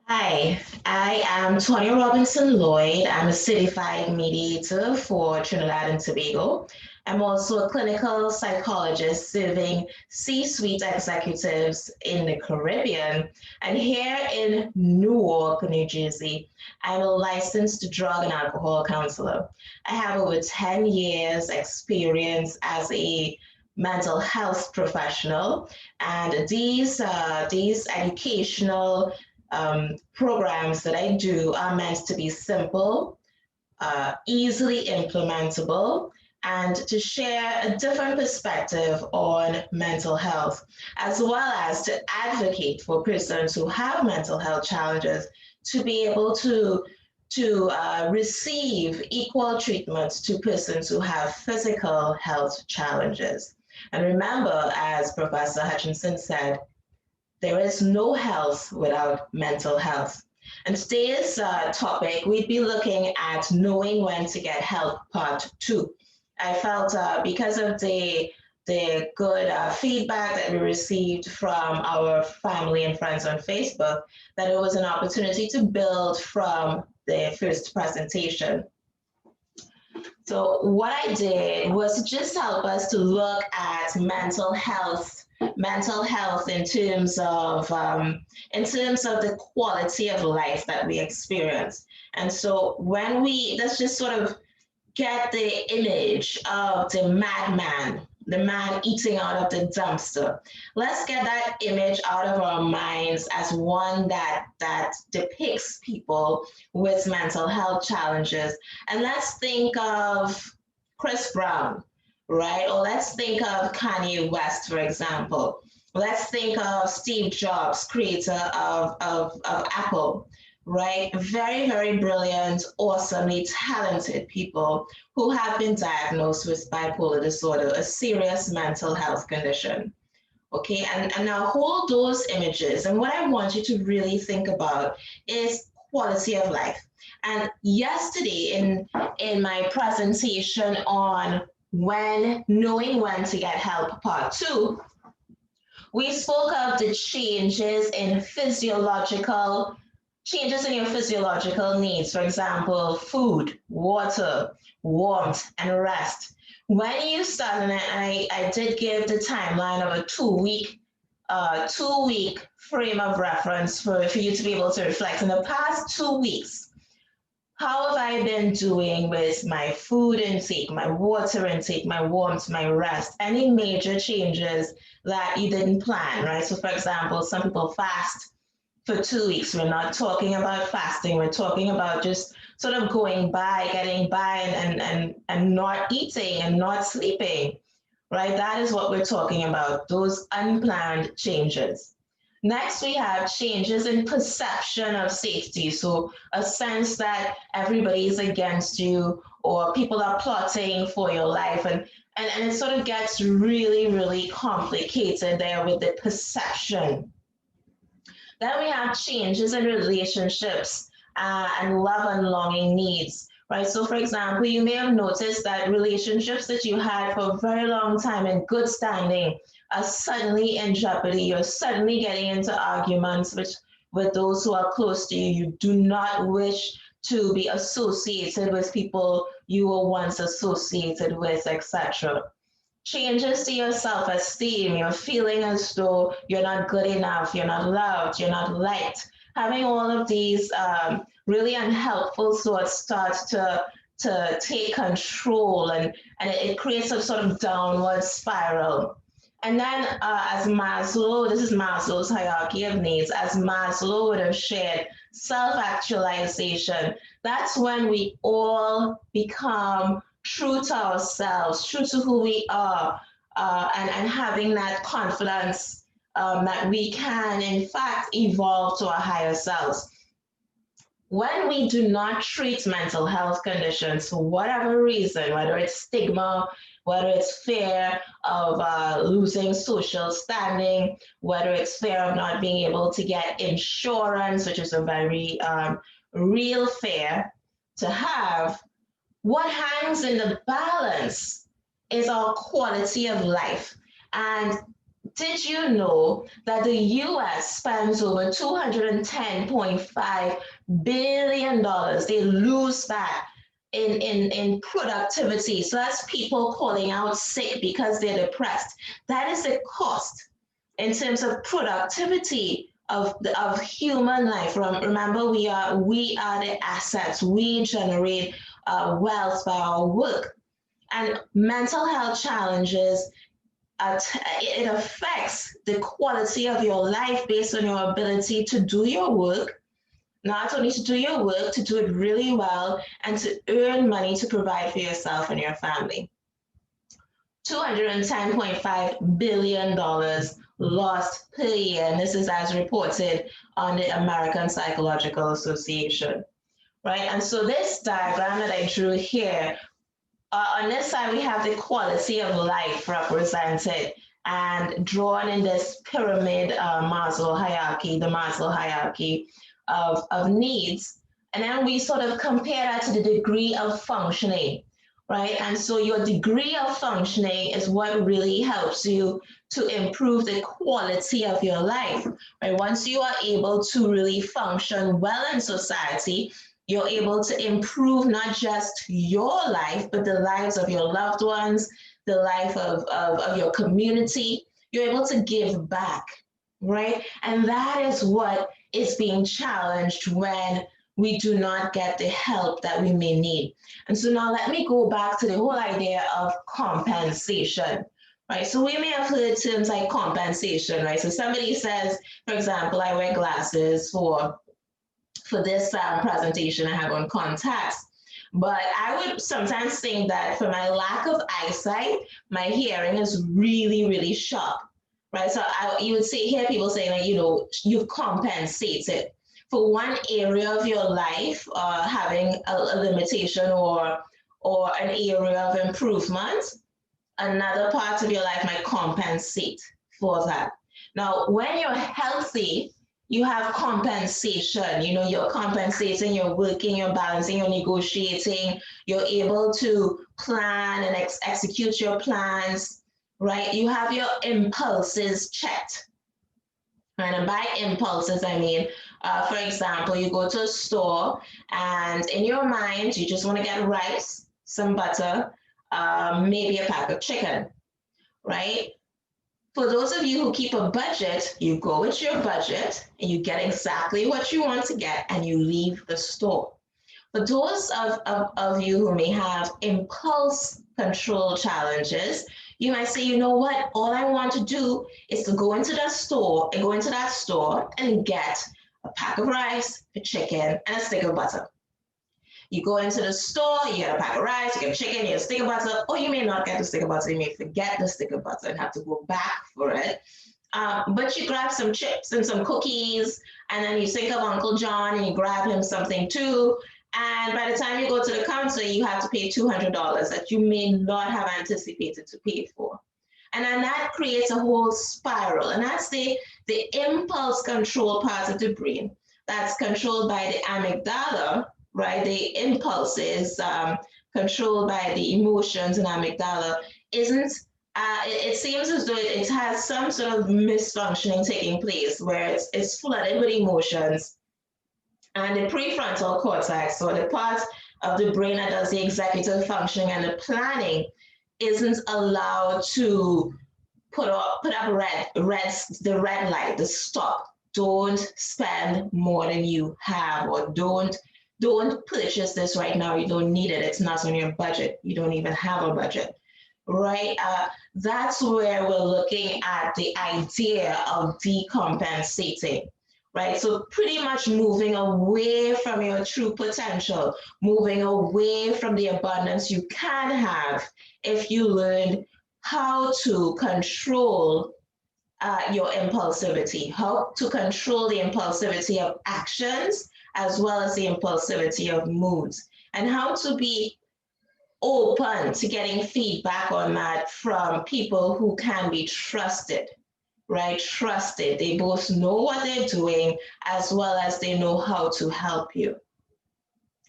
Hi, I am Tonya Robinson Lloyd. I'm a certified mediator for Trinidad and Tobago. I'm also a clinical psychologist serving C-suite executives in the Caribbean. And here in Newark, New Jersey, I'm a licensed drug and alcohol counselor. I have over 10 years experience as a mental health professional, and these educational programs that I do are meant to be simple, easily implementable, and to share a different perspective on mental health, as well as to advocate for persons who have mental health challenges to be able to receive equal treatment to persons who have physical health challenges. And remember, as Professor Hutchinson said, there is no health without mental health. And today's topic, we'd be looking at knowing when to get help, part two. I felt because of the good feedback that we received from our family and friends on Facebook, that it was an opportunity to build from the first presentation. So what I did was just help us to look at mental health in terms of the quality of life that we experience. And so when we let's just sort of get the image of the man eating out of the dumpster. Let's get that image out of our minds as one that depicts people with mental health challenges. And let's think of Chris Brown, right? Or let's think of Kanye West, for example. Let's think of Steve Jobs, creator of Apple, right? Very, very brilliant, awesomely talented people who have been diagnosed with bipolar disorder, a serious mental health condition. Okay, and now hold those images. And what I want you to really think about is quality of life. And yesterday in my presentation on when knowing when to get help, part two, we spoke of the changes in your physiological needs, for example, food, water, warmth, and rest. When you start, and I did give the timeline of a 2 week frame of reference for you to be able to reflect. In the past 2 weeks, how have I been doing with my food intake, my water intake, my warmth, my rest? Any major changes that you didn't plan, right? So, for example, some people fast for 2 weeks. We're not talking about fasting. We're talking about just sort of going by, getting by, and not eating and not sleeping, right? That is what we're talking about, those unplanned changes. Next, we have changes in perception of safety. So, a sense that everybody is against you or people are plotting for your life. And it sort of gets really, really complicated there with the perception. Then we have changes in relationships and love and longing needs, right? So, for example, you may have noticed that relationships that you had for a very long time in good standing are suddenly in jeopardy. You're suddenly getting into arguments with those who are close to you. You do not wish to be associated with people you were once associated with, etc. Changes to your self esteem, you're feeling as though you're not good enough, you're not loved, you're not liked. Having all of these really unhelpful thoughts start to take control, and it creates a sort of downward spiral. And then, as Maslow, this is Maslow's hierarchy of needs, as Maslow would have shared, self actualization, that's when we all become true to ourselves, true to who we are, and having that confidence that we can, in fact, evolve to our higher selves. When we do not treat mental health conditions for whatever reason, whether it's stigma, whether it's fear of losing social standing, whether it's fear of not being able to get insurance, which is a very real fear to have, what hangs in the balance is our quality of life. And Did you know that the US spends over $210.5 billion? They lose that in productivity. So that's people calling out sick because they're depressed. That is the cost in terms of productivity of human life. Remember, we are the assets. We generate wealth by our work. And mental health challenges, it affects the quality of your life based on your ability to do your work, not only to do your work, to do it really well, and to earn money to provide for yourself and your family. $210.5 billion lost per year, and this is as reported on the American Psychological Association, right? And so this diagram that I drew here, on this side, we have the quality of life represented and drawn in this pyramid Maslow hierarchy, the Maslow hierarchy of needs. And then we sort of compare that to the degree of functioning, right? And so your degree of functioning is what really helps you to improve the quality of your life, right? Once you are able to really function well in society, you're able to improve not just your life, but the lives of your loved ones, the life of your community. You're able to give back, right? And that is what is being challenged when we do not get the help that we may need. And so now let me go back to the whole idea of compensation, right? So we may have heard terms like compensation, right? So somebody says, for example, I wear glasses for this presentation, I have on contacts. But I would sometimes think that for my lack of eyesight, my hearing is really, really sharp, right? So you would hear people saying that, you've compensated for one area of your life, having a limitation or an area of improvement. Another part of your life might compensate for that. Now, when you're healthy, you have compensation. You're compensating, you're working, you're balancing, you're negotiating, you're able to plan and execute your plans, right? You have your impulses checked. Right? And by impulses, I mean, for example, you go to a store and in your mind, you just want to get rice, some butter, maybe a pack of chicken, right? For those of you who keep a budget, you go with your budget and you get exactly what you want to get and you leave the store. For those of you who may have impulse control challenges, you might say, you know what, all I want to do is to go into that store and get a pack of rice, a chicken, and a stick of butter. You go into the store, you get a pack of rice, you get a chicken, you get a stick of butter, or you may not get the stick of butter, you may forget the stick of butter and have to go back for it. But you grab some chips and some cookies, and then you think of Uncle John and you grab him something too. And by the time you go to the counter, you have to pay $200 that you may not have anticipated to pay for. And then that creates a whole spiral. And that's the impulse control part of the brain that's controlled by the amygdala, right? The impulses controlled by the emotions and amygdala isn't, it seems as though it has some sort of misfunctioning taking place where it's flooded with emotions. And the prefrontal cortex, or the part of the brain that does the executive functioning and the planning, isn't allowed to put up the red light, the stop. Don't spend more than you have, or don't purchase this right now. You don't need it. It's not on your budget. You don't even have a budget, right? That's where we're looking at the idea of decompensating, right? So pretty much moving away from your true potential, moving away from the abundance you can have if you learn how to control your impulsivity, how to control the impulsivity of actions as well as the impulsivity of moods, and how to be open to getting feedback on that from people who can be trusted, right? Trusted. They both know what they're doing as well as they know how to help you.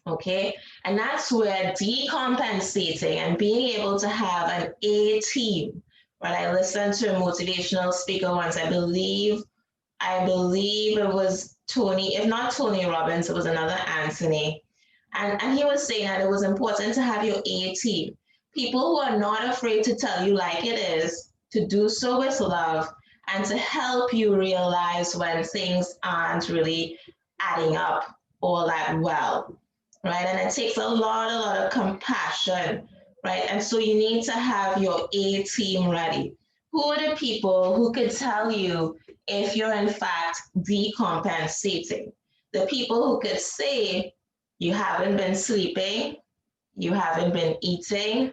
Okay, and that's where decompensating and being able to have an A team, right? I listened to a motivational speaker once. I believe it was Tony, if not Tony Robbins, it was another Anthony. And he was saying that it was important to have your A team. People who are not afraid to tell you like it is, to do so with love, and to help you realize when things aren't really adding up all that well, right? And it takes a lot of compassion, right? And so you need to have your A team ready. Who are the people who could tell you if you're in fact decompensating? The people who could say you haven't been sleeping, you haven't been eating,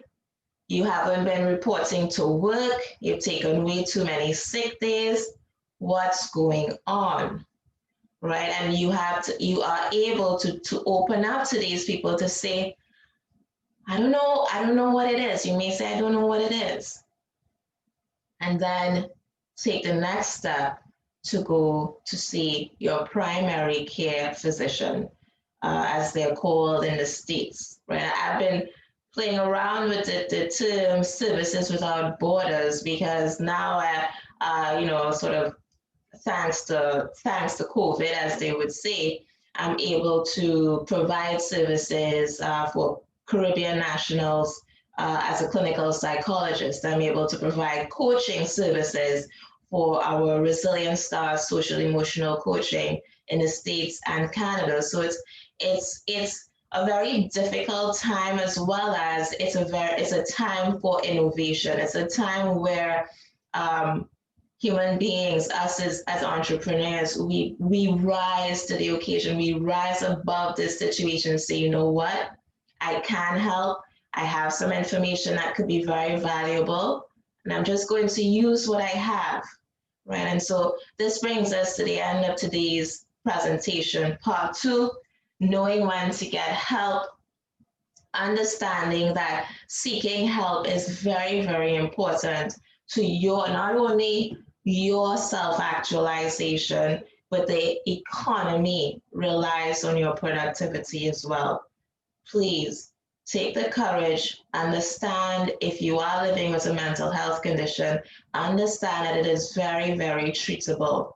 you haven't been reporting to work, you've taken way too many sick days. What's going on? Right? And you are able to open up to these people to say, I don't know what it is. You may say, I don't know what it is. And then take the next step to go to see your primary care physician, as they're called in the States, right? I've been playing around with the term Services Without Borders because now sort of thanks to COVID, as they would say, I'm able to provide services for Caribbean nationals as a clinical psychologist. I'm able to provide coaching services for our Resilient Stars social emotional coaching in the States and Canada. So it's a very difficult time, as well as it's a time for innovation. It's a time where human beings, us as entrepreneurs, we rise to the occasion. We rise above this situation and say, you know what? I can help. I have some information that could be very valuable, and I'm just going to use what I have, right? And so this brings us to the end of today's presentation, part 2, knowing when to get help, understanding that seeking help is very, very important to your, not only your self-actualization, but the economy relies on your productivity as well. Please take the courage, understand if you are living with a mental health condition, understand that it is very, very treatable.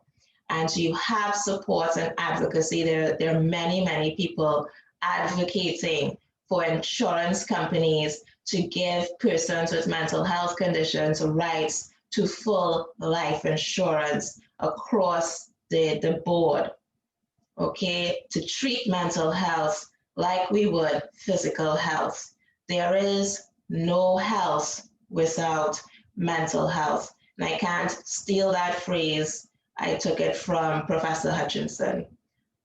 And you have support and advocacy. There are many, many people advocating for insurance companies to give persons with mental health conditions rights to full life insurance across the board, okay, to treat mental health like we would physical health. There is no health without mental health. And I can't steal that phrase. I took it from Professor Hutchinson.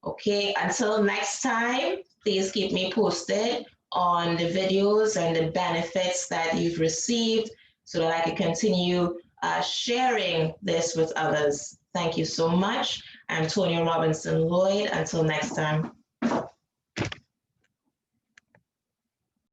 Okay, until next time, please keep me posted on the videos and the benefits that you've received so that I can continue sharing this with others. Thank you so much. I'm Tonya Robinson Lloyd. Until next time.